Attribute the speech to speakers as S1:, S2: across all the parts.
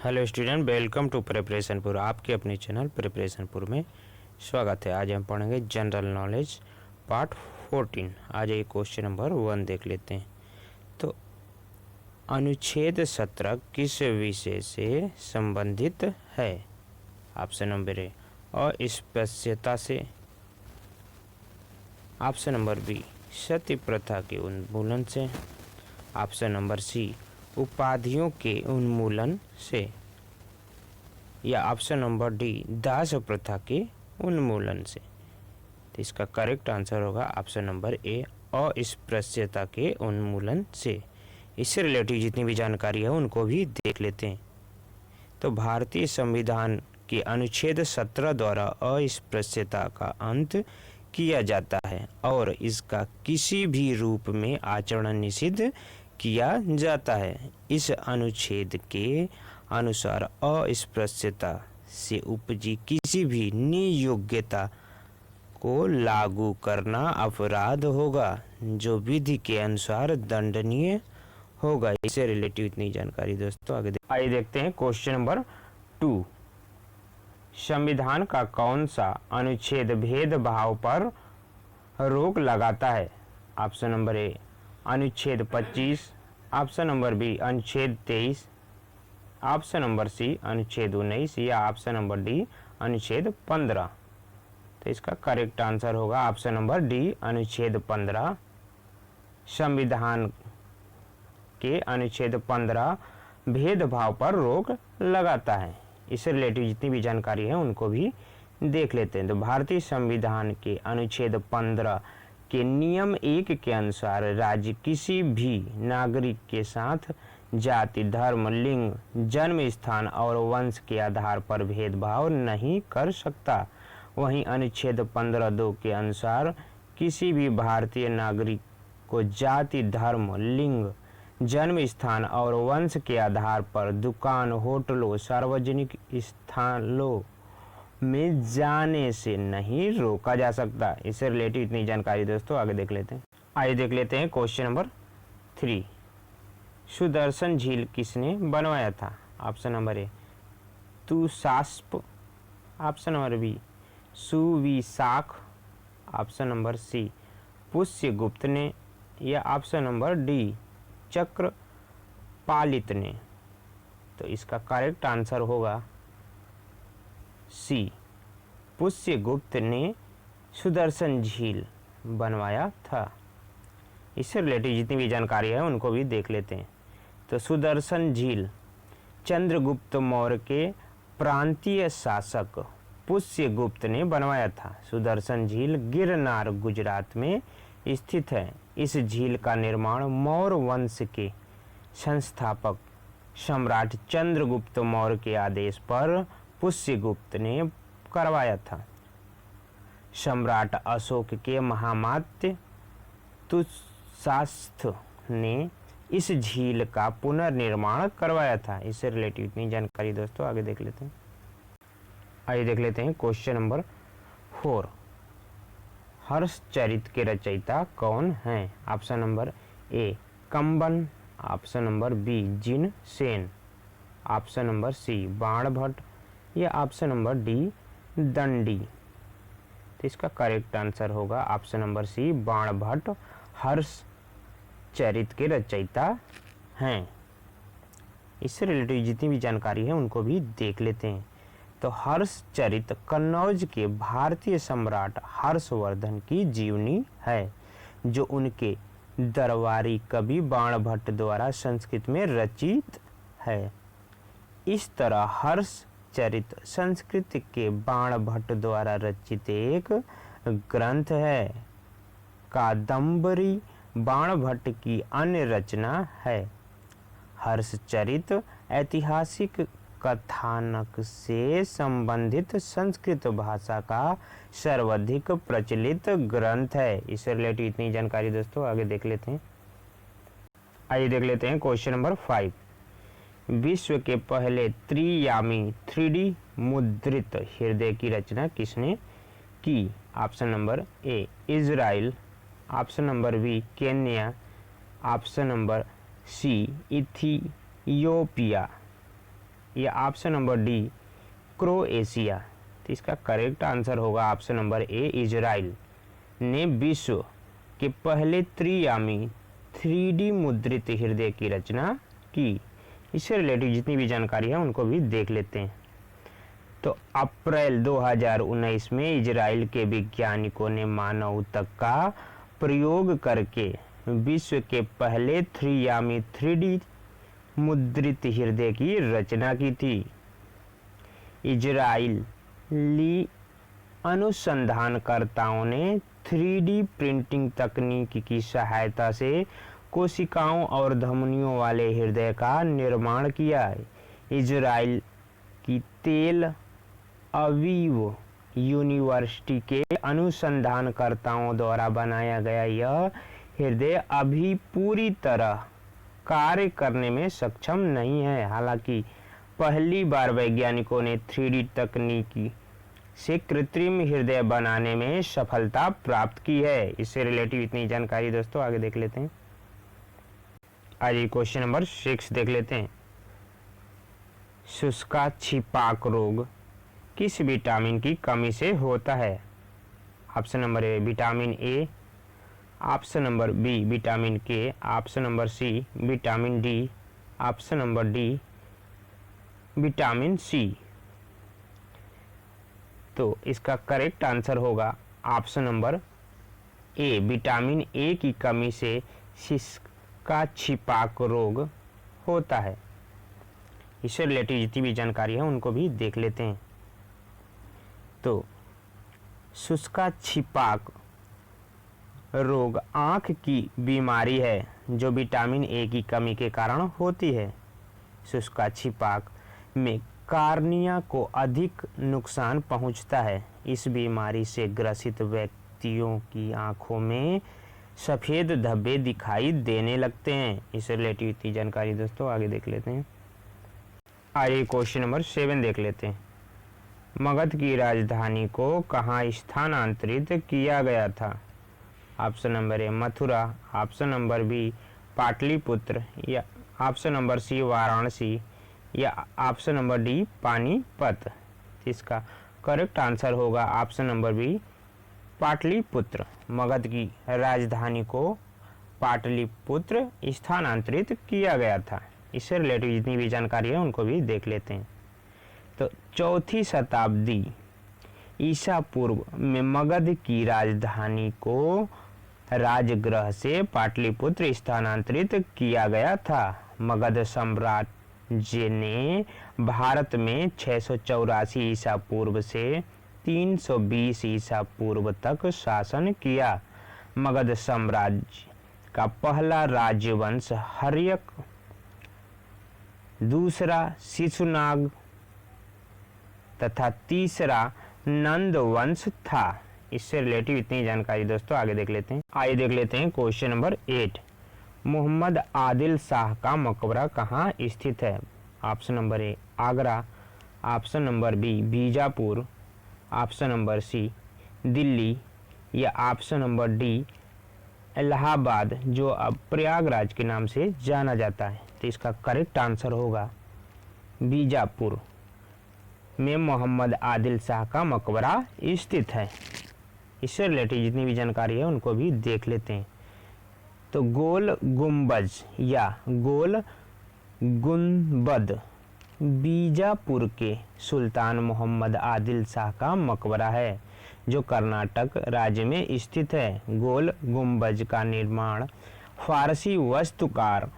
S1: Hello student, welcome to प्रिपरेशनपुर। आपके अपने चैनल प्रिपरेशनपुर में स्वागत है। आज हम पढ़ेंगे जनरल नॉलेज पार्ट 14। आज एक क्वेश्चन नंबर 1 देख लेते हैं। तो अनुच्छेद 17 किस विषय से संबंधित है? ऑप्शन नंबर ए अस्पृश्यता से, ऑप्शन नंबर बी सती प्रथा के उन्मूलन से, ऑप्शन नंबर सी उपाधियों के उन्मूलन से, या ऑप्शन नंबर डी दास प्रथा के उन्मूलन से। तो इसका करेक्ट आंसर होगा ऑप्शन नंबर ए अस्पृश्यता के उन्मूलन से। इससे रिलेटेड जितनी भी जानकारी है उनको भी देख लेते हैं। तो भारतीय संविधान के अनुच्छेद 17 द्वारा अस्पृश्यता का अंत किया जाता है और इसका किसी भी रूप में आचरण निषिद्ध किया जाता है। इस अनुच्छेद के अनुसार अस्पृश्यता से उपजी किसी भी नियोग्यता को लागू करना अपराध होगा जो विधि के अनुसार दंडनीय होगा। इससे रिलेटिव इतनी जानकारी दोस्तों आइए देखते हैं। क्वेश्चन नंबर 2, संविधान का कौन सा अनुच्छेद भेदभाव पर रोक लगाता है? ऑप्शन नंबर ए अनुच्छेद 25, ऑप्शन नंबर बी अनुच्छेद 23, ऑप्शन नंबर सी अनुच्छेद 19 या ऑप्शन नंबर डी अनुच्छेद 15। तो इसका करेक्ट आंसर होगा ऑप्शन नंबर डी अनुच्छेद 15। संविधान के अनुच्छेद 15 भेदभाव पर रोक लगाता है। इससे रिलेटिव जितनी भी जानकारी है उनको भी देख लेते हैं। तो भारतीय संविधान के अनुच्छेद 15 के नियम 1 के अनुसार राज्य किसी भी नागरिक के साथ जाति, धर्म, लिंग, जन्म स्थान और वंश के आधार पर भेदभाव नहीं कर सकता। वहीं अनुच्छेद 15(2) के अनुसार किसी भी भारतीय नागरिक को जाति, धर्म, लिंग, जन्म स्थान और वंश के आधार पर दुकान, होटलों, सार्वजनिक स्थानों में जाने से नहीं रोका जा सकता। इससे रिलेटेड इतनी जानकारी दोस्तों आगे देख लेते हैं। आइए देख लेते हैं क्वेश्चन नंबर 3, सुदर्शन झील किसने बनवाया था? Option number A Tushaspa, option number B Suvishakha, option number C Pushyagupta ने, या ऑप्शन नंबर डी चक्रपालित ने। तो इसका करेक्ट आंसर होगा सी पुष्यगुप्त ने सुदर्शन झील बनवाया था। इससे रिलेटेड जितनी भी जानकारी है उनको भी देख लेते हैं। तो सुदर्शन झील चंद्रगुप्त मौर्य के प्रांतीय शासक पुष्यगुप्त ने बनवाया था। सुदर्शन झील गिरनार गुजरात में स्थित है। इस झील का निर्माण मौर्य वंश के संस्थापक सम्राट चंद्रगुप्त मौर्य के आदेश पर पुष्यगुप्त ने करवाया था। सम्राट अशोक के महामात्य तुसास्थ ने इस झील का पुनर्निर्माण करवाया था। इससे रिलेटेड इतनी जानकारी दोस्तों आगे देख लेते हैं। आइए देख लेते हैं क्वेश्चन नंबर 4, हर्षचरित के रचयिता कौन हैं? Option number A Kamban, option number B Jinasena, option number C Banabhatta, या ऑप्शन नंबर डी दंडी। तो इसका करेक्ट आंसर होगा option number C Banabhatta Harshacharita के रचयिता हैं। इससे रिलेटेड जितनी भी जानकारी है उनको भी देख लेते हैं। तो हर्षचरित कन्नौज के भारतीय सम्राट हर्षवर्धन की जीवनी है जो उनके दरबारी कवि बाणभट्ट द्वारा संस्कृत में रचित है। इस तरह हर्षचरित संस्कृत के बाणभट्ट द्वारा रचित एक ग्रंथ है। कादंबरी बाणभट्ट की अन्य रचना है। हर्षचरित ऐतिहासिक कथानक से संबंधित संस्कृत भाषा का सर्वाधिक प्रचलित ग्रंथ है। इससे रिलेटेड इतनी जानकारी दोस्तों आगे देख लेते हैं। आइए देख लेते हैं क्वेश्चन नंबर 5, विश्व के पहले त्रियामी 3D मुद्रित हृदय की रचना किसने की? Option number A Israel, option number B Kenya, option number C Ethiopia, या ऑप्शन नंबर डी क्रोएशिया। तो इसका करेक्ट आंसर होगा ऑप्शन नंबर ए इजराइल ने विश्व के पहले त्रियामी 3D मुद्रित हृदय की रचना की। इससे रिलेटेड जितनी भी जानकारी है उनको भी देख लेते हैं। तो अप्रैल 2019 में इजराइल के वैज्ञानिकों ने मानव ऊतक का प्रयोग करके विश्व के पहले त्रियामी 3D मुद्रित हृदय की रचना की थी। इजराइली अनुसंधानकर्ताओं ने 3D प्रिंटिंग तकनीक की सहायता से कोशिकाओं और धमनियों वाले हृदय का निर्माण किया। इजराइल की तेल अवीव यूनिवर्सिटी के अनुसंधानकर्ताओं द्वारा बनाया गया यह हृदय अभी पूरी तरह कार्य करने में सक्षम नहीं है। हालांकि पहली बार वैज्ञानिकों ने 3D तकनीकी से कृत्रिम हृदय बनाने में सफलता प्राप्त की है। इससे रिलेटिव इतनी जानकारी दोस्तों आगे देख लेते हैं। आज क्वेश्चन नंबर 6 देख लेते हैं। शुष्का छिपाक रोग किस विटामिन की कमी से होता है? Option number A vitamin A, option number B vitamin K, option number C vitamin D, option number D vitamin C. तो इसका करेक्ट आंसर होगा option number A vitamin A की कमी से शुष्का छिपाक रोग होता है। इससे रिलेटेड जितनी भी जानकारी है उनको भी देख लेते हैं। तो शुष्का छिपाक रोग आँख की बीमारी है जो विटामिन ए की कमी के कारण होती है। शुष्का छिपाक में कार्निया को अधिक नुकसान पहुंचता है। इस बीमारी से ग्रसित व्यक्तियों की आंखों में सफ़ेद धब्बे दिखाई देने लगते हैं। इससे रिलेटेड इतनी जानकारी दोस्तों आगे देख लेते हैं। आइए क्वेश्चन नंबर 7 देख लेते हैं। मगध की राजधानी को कहाँ स्थानांतरित किया गया था? Option number A Mathura, option number B Pataliputra, या ऑप्शन नंबर सी वाराणसी, या ऑप्शन नंबर डी पानीपत। इसका करेक्ट आंसर होगा option number B Pataliputra. Magadha की राजधानी को पाटलिपुत्र स्थानांतरित किया गया था। इससे रिलेटेड जितनी भी जानकारी है उनको भी देख लेते हैं। तो 4वीं शताब्दी ईसा पूर्व में मगध की राजधानी को राजगृह से पाटलिपुत्र स्थानांतरित किया गया था। मगध साम्राज्य ने भारत में 684 ईसा पूर्व से 320 ईसा पूर्व तक शासन किया। मगध साम्राज्य का पहला राजवंश हर्यक, दूसरा शिशुनाग तथा तीसरा नंद वंश था। इससे रिलेटिव इतनी जानकारी दोस्तों आगे देख लेते हैं। आइए देख लेते हैं क्वेश्चन नंबर 8। मोहम्मद आदिल शाह का मकबरा कहाँ स्थित है? Option number A Agra, option number B Bijapur, option number C Delhi, या ऑप्शन नंबर डी इलाहाबाद जो अब प्रयागराज के नाम से जाना जाता है। तो इसका करेक्ट आंसर होगा बीजापुर में मोहम्मद आदिल शाह का मकबरा स्थित है। इससे रिलेटेड जितनी भी जानकारी है उनको भी देख लेते हैं। तो गोल गुंबज या गोल गुंबद बीजापुर के सुल्तान मोहम्मद आदिल शाह का मकबरा है जो कर्नाटक राज्य में स्थित है। गोल गुंबज का निर्माण फारसी वास्तुकार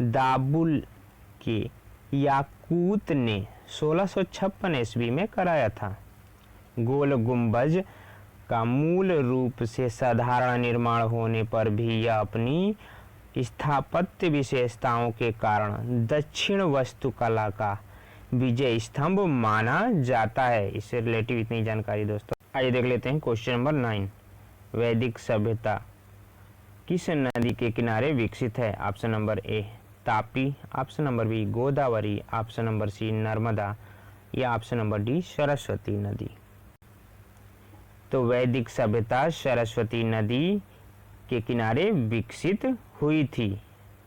S1: दाबुल के याकूत ने 1656 ईस्वी में कराया था। गोल गुंबज का मूल रूप से साधारण निर्माण होने पर भी यह अपनी स्थापत्य विशेषताओं के कारण दक्षिण वास्तुकला का विजय स्तंभ माना जाता है। इससे रिलेटिव इतनी जानकारी दोस्तों आइए देख लेते हैं। Question number 9। वैदिक सभ्यता किस नदी के किनारे विकसित है? Option number A Tapi, option number B Godavari, option number C Narmada, या ऑप्शन नंबर डी सरस्वती नदी। तो वैदिक सभ्यता सरस्वती नदी के किनारे विकसित हुई थी।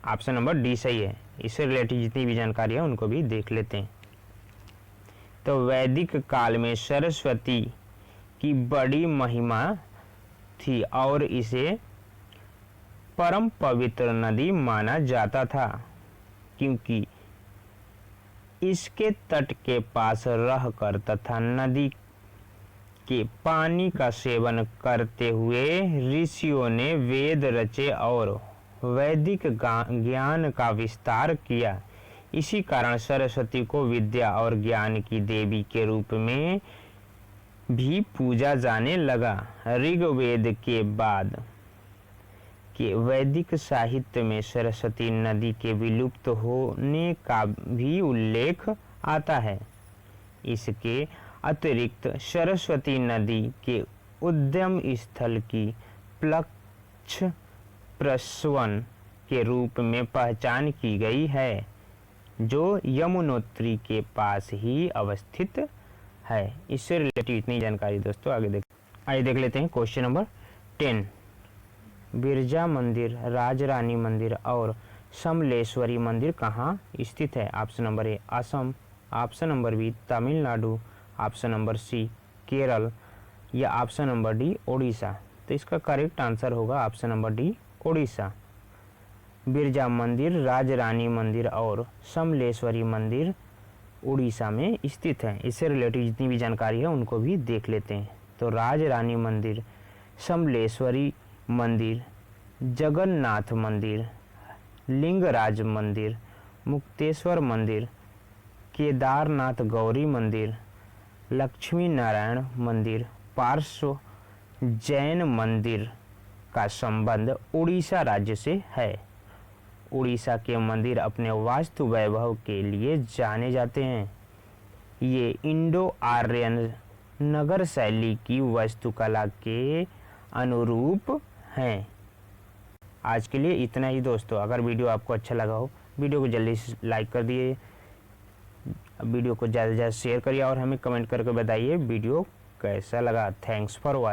S1: ऑप्शन नंबर डी सही है। इससे रिलेटेड जितनी भी जानकारी है उनको भी देख लेते हैं। तो वैदिक काल में सरस्वती की बड़ी महिमा थी और इसे परम पवित्र नदी माना जाता था, क्योंकि इसके तट के पास रहकर तथा नदी के पानी का सेवन करते हुए ऋषियों ने वेद रचे और वैदिक ज्ञान का विस्तार किया। इसी कारण सरस्वती को विद्या और ज्ञान की देवी के रूप में भी पूजा जाने लगा। ऋग्वेद के बाद के वैदिक साहित्य में सरस्वती नदी के विलुप्त होने का भी उल्लेख आता है। इसके अतिरिक्त सरस्वती नदी के उद्गम स्थल की प्लक्ष प्रस्वन के रूप में पहचान की गई है, जो यमुनोत्री के पास ही अवस्थित है। इससे रिलेटेड इतनी जानकारी दोस्तों आगे देख लेते हैं। क्वेश्चन नंबर 10, बिरजा मंदिर, राजरानी मंदिर और समलेश्वरी मंदिर कहाँ स्थित है? Option number A Assam, option number B Tamil Nadu, option number C Kerala या ऑप्शन नंबर डी ओडिशा। तो इसका करेक्ट आंसर होगा option number D Odisha. Biraja मंदिर, राजरानी मंदिर और समलेश्वरी मंदिर उड़ीसा में स्थित है। इससे रिलेटेड जितनी भी जानकारी है उनको भी देख लेते हैं। तो राजरानी मंदिर, समलेश्वरी मंदिर, जगन्नाथ मंदिर, लिंगराज मंदिर, मुक्तेश्वर मंदिर, केदारनाथ गौरी मंदिर, लक्ष्मी नारायण मंदिर, पार्श्व जैन मंदिर का संबंध उड़ीसा राज्य से है। उड़ीसा के मंदिर अपने वास्तु वैभव के लिए जाने जाते हैं। ये इंडो आर्यन नगर शैली की वास्तुकला के अनुरूप हैं। आज के लिए इतना ही दोस्तों। अगर वीडियो आपको अच्छा लगा हो, वीडियो को जल्दी से लाइक कर दिए, वीडियो को ज़्यादा से ज़्यादा शेयर करिए और हमें कमेंट करके बताइए वीडियो कैसा लगा। Thanks for watching.